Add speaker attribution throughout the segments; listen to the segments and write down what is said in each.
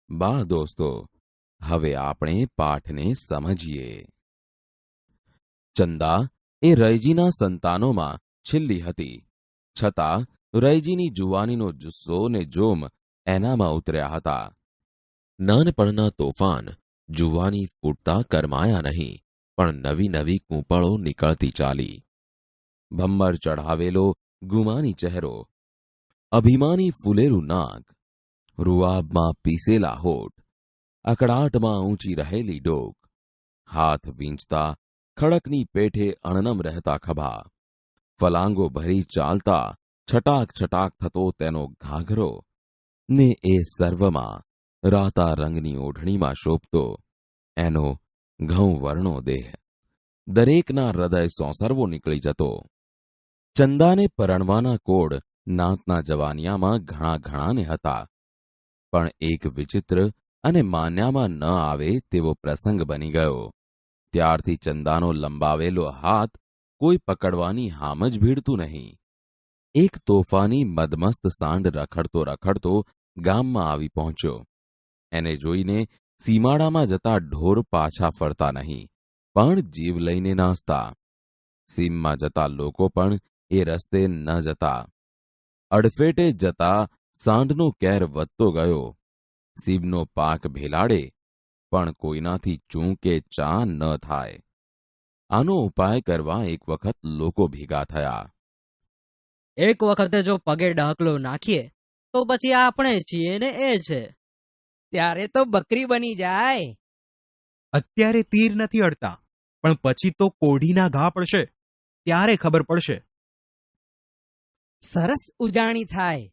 Speaker 1: બા દોસ્તો, હવે આપણે પાઠને સમજીએ. ચંદા એ રયજીના સંતાનોમાં છેલ્લી હતી. છતાં રયજીની જુવાનીનો જુસ્સો ને જોમ એનામાં ઉતર્યા હતા. નાનપણના તોફાન જુવાની ફૂટતા કરમાયા નહીં, પણ નવી નવી કૂંપળો નીકળતી ચાલી. ભમ્મર ચઢાવેલો ગુમાની ચહેરો, અભિમાની ફૂલેલું નાક, રૂઆબમાં પીસેલા હોઠ, અકળાટમાં ઊંચી રહેલી ડોક, હાથ વીંચતા ખડકની પેઠે અણનમ રહેતા ખભા, ફલાંગો ભરી ચાલતા છટાક છટાક થતો તેનો ઘાઘરો, ને એ સર્વમાં રાતા રંગની ઓઢણીમાં શોભતો એનો ઘઉં વર્ણો દેહ. દરેકના હૃદય સોંસરવો નીકળી જતો. ચંદાને પરણવાના કોડ નાતના જવાનિયામાં ઘણા ઘણાને હતા, પણ એક વિચિત્ર અને માન્યામાં ન આવે તેવો પ્રસંગ બની ગયો. ત્યારથી ચંદાનો લંબાવેલો હાથ કોઈ પકડવાની હામ જ ભીડતું નહીં. એક તોફાની મદમસ્ત સાંડ રખડતો રખડતો ગામમાં આવી પહોંચ્યો. એને જોઈને સીમાડામાં જતા ઢોર પાછા ફરતા નહીં, પણ જીવ લઈને નાસતા. સીમમાં જતા લોકો પણ એ રસ્તે ન જતા. અડફેટે જતા સાંઢનો કેર વધતો ગયો. સીબનો પાક ભેલાડે, પણ કોઈનાથી ચૂં કે ચા ન થાય. આનો ઉપાય કરવા એક વખત લોકો ભેગા થયા.
Speaker 2: એક વખતે જો પગે ડાકલો નાખીએ તો પછી આપણે છીએ ને એ છે. ત્યારે તો બકરી બની જાય.
Speaker 3: અત્યારે તીર નથી અડતા, પણ પછી તો કોઢીના ઘા પડશે, ત્યારે ખબર પડશે.
Speaker 2: સરસ ઉજાણી થાય.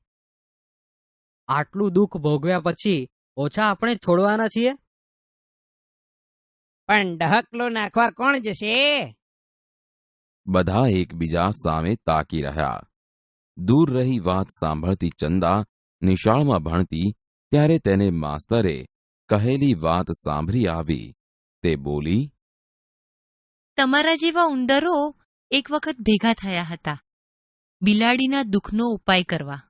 Speaker 2: આટલું દુઃખ ભોગવ્યા પછી ઓછા આપણે છોડવાના છીએ. પણ ડહકલો નાખવા કોણ જશે?
Speaker 1: બધા એકબીજા સામે તાકી રહ્યા. દૂર રહી વાત સાંભળતી ચંદા નિશાળમાં ભણતી ત્યારે તેને માસ્તરે કહેલી વાત સાંભળી આવી. તે બોલી,
Speaker 4: તમારા જેવા ઉંદરો એક વખત ભેગા થયા હતા બિલાડીના દુઃખનો ઉપાય કરવા.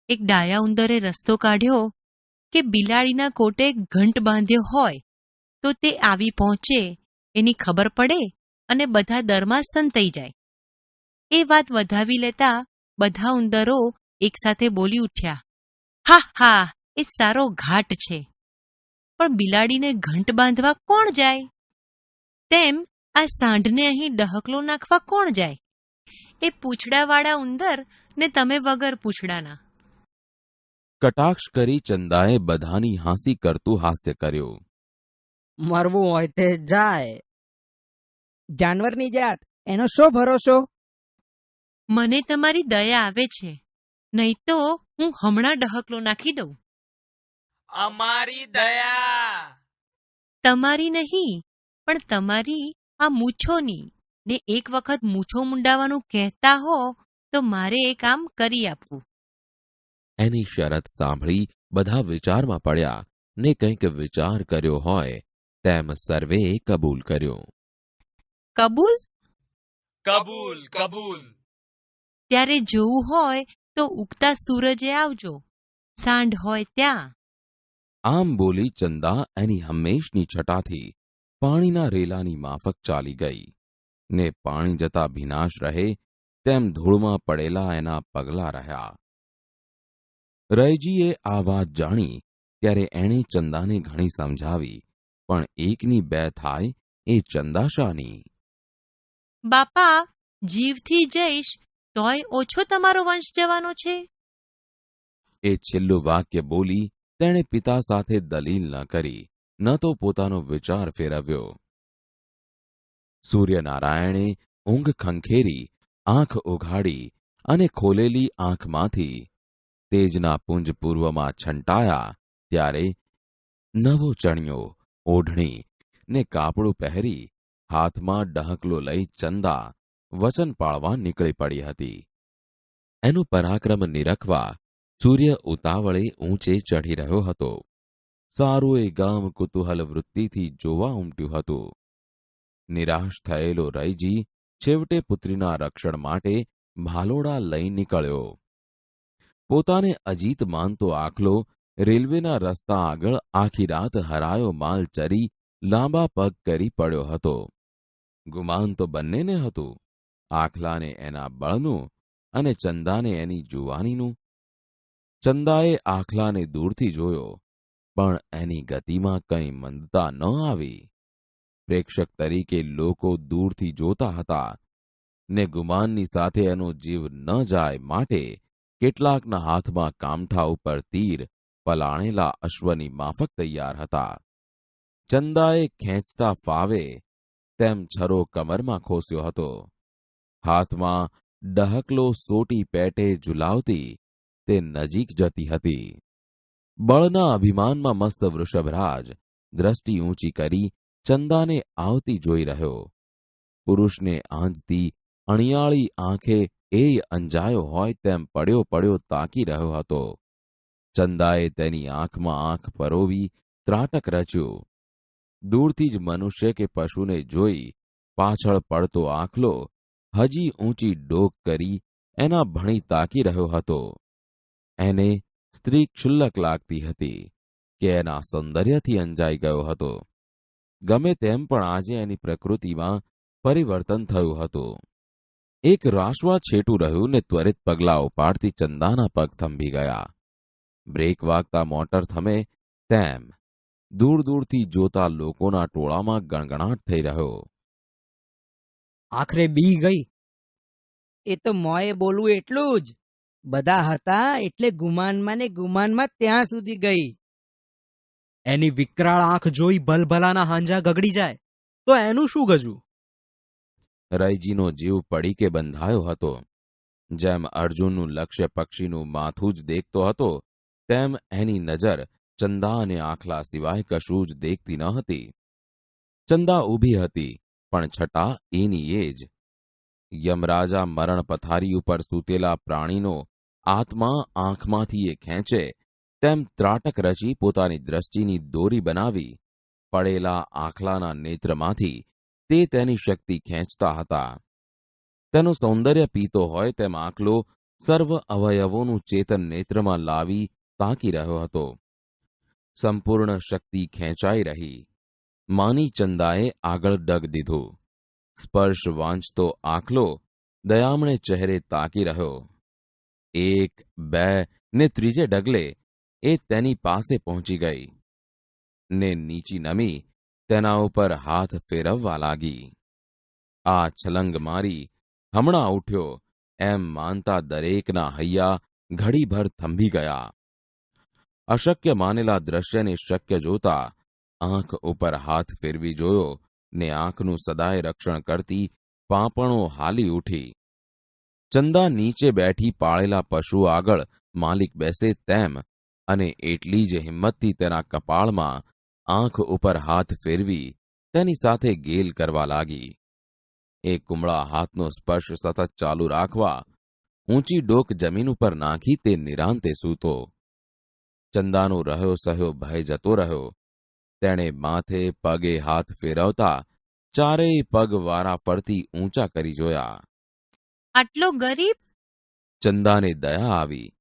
Speaker 4: એક ડાયા ઉંદરે રસ્તો કાઢ્યો કે બિલાડીના કોટે ઘંટ બાંધ્યો હોય તો તે આવી પહોંચે એની ખબર પડે અને બધા દરમાં સંતાઈ જાય. એ વાત વધાવી લેતા બધા ઉંદરો એકસાથે બોલી ઉઠ્યા, હા હા, એ સારો ઘાટ છે. પણ બિલાડીને ઘંટ બાંધવા કોણ જાય? તેમ આ સાંઢને અહીં ડહકલો નાખવા કોણ જાય? એ પૂંછડાવાળા ઉંદર ને તમે વગર પૂંછડાના.
Speaker 1: કટાક્ષ કરી ચંદાએ બધાની હાંસી કરતું હાસ્ય કર્યું.
Speaker 2: મરવું હોય તે જાય. જાનવરની જાત, એનો શો ભરોસો?
Speaker 4: મને તમારી દયા આવે છે, નહીં તો હું હમણાં ડહકલો નાખી દઉં.
Speaker 5: અમારી દયા.
Speaker 4: તમારી નહીં, પણ તમારી આ મૂછોની. ને એક વખત મૂછો મુંડાવાનું કહેતા હો તો મારે એ કામ કરી આપવું.
Speaker 1: એની શરત સાંભળી બધા વિચારમાં પડ્યા ને કંઈક વિચાર કર્યો હોય તેમ સર્વેએ કબૂલ કર્યો.
Speaker 4: કબૂલ?
Speaker 5: કબૂલ કબૂલ.
Speaker 4: ત્યારે જોવું હોય તો ઉગતા સૂરજે આવજો, સાંઢ હોય ત્યાં.
Speaker 1: આમ બોલી ચંદા એની હંમેશની છટાથી પાણીના રેલાની માફક ચાલી ગઈ ને પાણી જતા ભીનાશ રહે તેમ ધૂળમાં પડેલા એના પગલા રહ્યા. રયજીએ આ વાત જાણી ત્યારે એણે ચંદાને ઘણી સમજાવી, પણ એકની બે થાય એ ચંદા શાની?
Speaker 4: બાપા, જીવથી જઈશ તોય ઓછો તમારો વંશ જવાનો છે.
Speaker 1: એ છેલ્લું વાક્ય બોલી તેણે પિતા સાથે દલીલ ન કરી, ન તો પોતાનો વિચાર ફેરવ્યો. સૂર્યનારાયણે ઊંઘ ખંખેરી આંખ ઉઘાડી અને ખોલેલી આંખમાંથી તેજના પુંજ પૂર્વમાં છંટાયા ત્યારે નવો ચણિયો, ઓઢણી ને કાપડું પહેરી હાથમાં ડહકલો લઈ ચંદા વચન પાળવા નીકળી પડી હતી. એનું પરાક્રમ નિરખવા સૂર્ય ઉતાવળે ઊંચે ચઢી રહ્યો હતો. સારું એ ગામ કુતૂહલ વૃત્તિથી જોવા ઉમટ્યું હતું. નિરાશ થયેલો રયજી છેવટે પુત્રીના રક્ષણ માટે ભાલોડા લઈ નીકળ્યો. પોતાને અજીત માનતો આખલો રેલવેના રસ્તા આગળ આખી રાત હરાયો માલ ચરી લાંબા પગ કરી પડ્યો હતો. ગુમાન તો બંનેને હતું, આખલાને એના બળનું અને ચંદાને એની જુવાનીનું. ચંદાએ આખલાને દૂરથી જોયો, પણ એની ગતિમાં કંઈ મંદતા ન આવી. પ્રેક્ષક તરીકે લોકો દૂરથી જોતા હતા ને ગુમાનની સાથે એનો જીવ ન જાય માટે કેટલાકના હાથમાં કામઠા ઉપર તીર પલાણેલા અશ્વની માફક તૈયાર હતા. ચંદાએ ખેંચતા ફાવે તેમ છરો કમરમાં ખોસ્યો હતો. હાથમાં ડહકલો સોટી પેટે ઝુલાવતી તે નજીક જતી હતી. બળના અભિમાનમાં મસ્ત વૃષભરાજ દ્રષ્ટિ ઊંચી કરી ચંદાને આવતી જોઈ રહ્યો. પુરુષને આંજતી અણિયાળી આંખે એ અંજાયો હોય તેમ પડ્યો પડ્યો તાકી રહ્યો હતો. ચંદાએ તેની આંખમાં આંખ પરોવી ત્રાટક રચ્યું. દૂરથી જ મનુષ્ય કે પશુને જોઈ પાછળ પડતો આખલો હજી ઊંચી ડોક કરી એના ભણી તાકી રહ્યો હતો. એને સ્ત્રી ક્ષુલ્લક લાગતી હતી કે એના સૌંદર્યથી અંજાઈ ગયો હતો. ગમે તેમ પણ આજે એની પ્રકૃતિમાં પરિવર્તન થયું હતું. એક રાશવા છેટું રહ્યું ને ત્વરિત પગલાં ઉપાડતી ચંદાના પગ થંભી ગયા. બ્રેક વાગતા મોટર થમે તેમ દૂર દૂરથી જોતા લોકોના ટોળામાં ગણગણાટ થઈ રહ્યો.
Speaker 2: આખરે બી ગઈ. એ તો મોએ બોલવું એટલું જ. બધા હતા એટલે ગુમાનમાં ને ગુમાનમાં ત્યાં સુધી ગઈ.
Speaker 3: એની વિકરાળ આંખ જોઈ ભલભલાના હાંજા ગગડી જાય તો એનું શું ગજું?
Speaker 1: રયજીનો જીવ પડીકે બંધાયો હતો. જેમ અર્જુનનું લક્ષ્ય પક્ષીનું માથું જ દેખતો હતો તેમ એની નજર ચંદા અને આખલા સિવાય કશું જ દેખતી ન હતી. ચંદા ઊભી હતી, પણ છટા એની એ જ. યમરાજા મરણ પથારી ઉપર સૂતેલા પ્રાણીનો આત્મા આંખમાંથી એ ખેંચે તેમ ત્રાટક રચી પોતાની દ્રષ્ટિની દોરી બનાવી પડેલા આખલાના નેત્રમાંથી તે તેની શક્તિ ખેંચતા હતા. તેનું સૌંદર્ય પીતો હોય તેમ આખલો સર્વ અવયવોનું ચેતન નેત્રમાં લાવી તાકી રહ્યો હતો. સંપૂર્ણ શક્તિ ખેંચાઈ રહી. માની ચંદાએ આગળ ડગ દીધું. સ્પર્શ વાંચતો આખલો દયામણે ચહેરે તાકી રહ્યો. 1, 2 ને ત્રીજે ડગલે એ તેની પાસે પહોંચી ગઈ ને નીચી નમી તેના ઉપર હાથ ફેરવવા લાગી. આ છલંગ મારી હમણાં ઉઠ્યો એમ માનતા દરેકના હૈયા ઘડીભર થંભી ગયા. અશક્ય માનેલા દ્રશ્યને શક્ય જોતા આંખ ઉપર હાથ ફેરવી જોયો ને આંખનું સદાય રક્ષણ કરતી પાંપણો હાલી ઉઠી. ચંદા નીચે બેઠી પાળેલા પશુ આગળ માલિક બેસે તેમ અને એટલી જ હિંમતથી તેના કપાળમાં આંખ ઉપર હાથ ફેરવી તેની સાથે ગેલ કરવા લાગી. એ કુમળા હાથનો સ્પર્શ સતત ચાલુ રાખવા ઊંચી ડોક જમીન ઉપર નાખી તે નિરાંતે સૂતો. ચંદાનો રહ્યો સહ્યો ભય જતો રહ્યો. તેણે માથે પગે હાથ ફેરવતા ચારેય પગ વારા ફરતી ઊંચા કરી જોયા.
Speaker 4: આટલો ગરીબ?
Speaker 1: ચંદાને દયા આવી,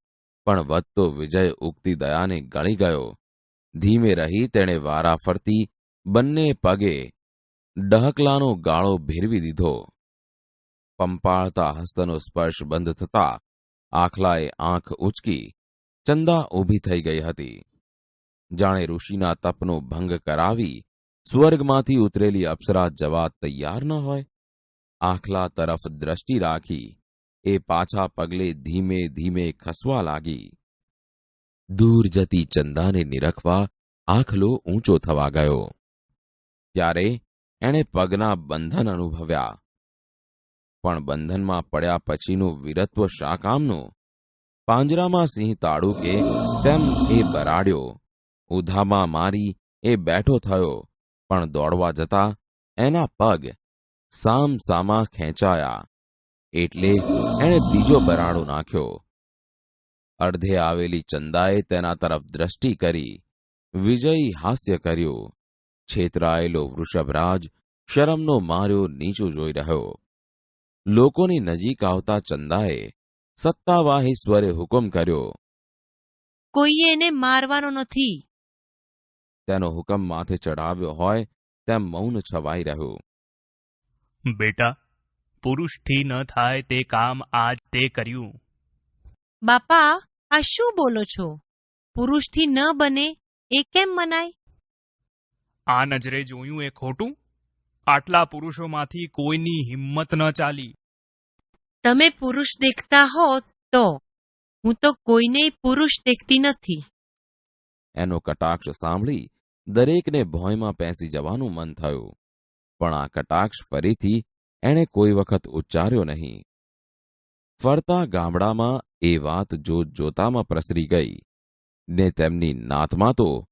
Speaker 1: પણ વધતો વિજય ઉગતી દયાને ગળી ગયો. ધીમે રહી તેણે વારા ફરતી બંને પગે ડહકલાનો ગાળો ભેરવી દીધો. પંપાળતા હસ્તનો સ્પર્શ બંધ થતા આખલાએ આંખ ઉચકી ચંદા ઊભી થઈ ગઈ હતી. જાણે ઋષિના તપનો ભંગ કરાવી સ્વર્ગમાંથી ઉતરેલી અપ્સરા જવા તૈયાર ન હોય. આખલા તરફ દ્રષ્ટિ રાખી એ પાછા પગલે ધીમે ધીમે ખસવા લાગી. દૂર જતી ચંદાને નિરખવા આખલો ઊંચો થવા ગયો. ત્યારે એણે પગના બંધન અનુભવ્યા. પણ બંધનમાં પડ્યા પછીનું વીરત્વ શા કામનું? પાંજરામાં સિંહ તાડુકે તેમ એ બરાડ્યો. ઉધામાં મારી એ બેઠો થયો, પણ દોડવા જતા એના પગ સામ સામા ખેંચાયા એટલે એણે બીજો બરાડો નાખ્યો. અડધે આવેલી ચંદાએ તેના તરફ દ્રષ્ટિ કરી વિજયી હાસ્ય કર્યું. છેતરાયેલો વૃષભરાજ શરમનો માર્યો નીચું જોઈ રહ્યો. લોકોની નજીક આવતા ચંદાએ સત્તાવાહી સ્વરે હુકમ કર્યો,
Speaker 4: કોઈએ એને મારવાનો નથી.
Speaker 1: તેનો હુકમ માથે ચડાવ્યો હોય તેમ મૌન છવાઈ રહ્યું.
Speaker 6: બેટા, પુરુષથી ન થાય તે કામ આજ તે કર્યું.
Speaker 4: બાપા, આ શું બોલો છો? પુરુષથી ન બને એ કેમ મનાય?
Speaker 6: આ નજરે જોયું એ ખોટું? આટલા પુરુષોમાંથી કોઈની હિંમત ન ચાલી.
Speaker 4: તમે પુરુષ દેખતા હો તો, હું તો કોઈનેય પુરુષ દેખતી નથી.
Speaker 1: એનો કટાક્ષ સાંભળી દરેકને ભોંયમાં પેસી જવાનું મન થયું, પણ આ કટાક્ષ ફરીથી એણે કોઈ વખત ઉચ્ચાર્યો નહીં. ફરતા ગામડામાં એ વાત જોતજોતામાં પ્રસરી ગઈ ને તેમની નાતમાં તો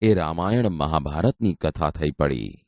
Speaker 1: એ રામાયણ મહાભારતની કથા થઈ પડી.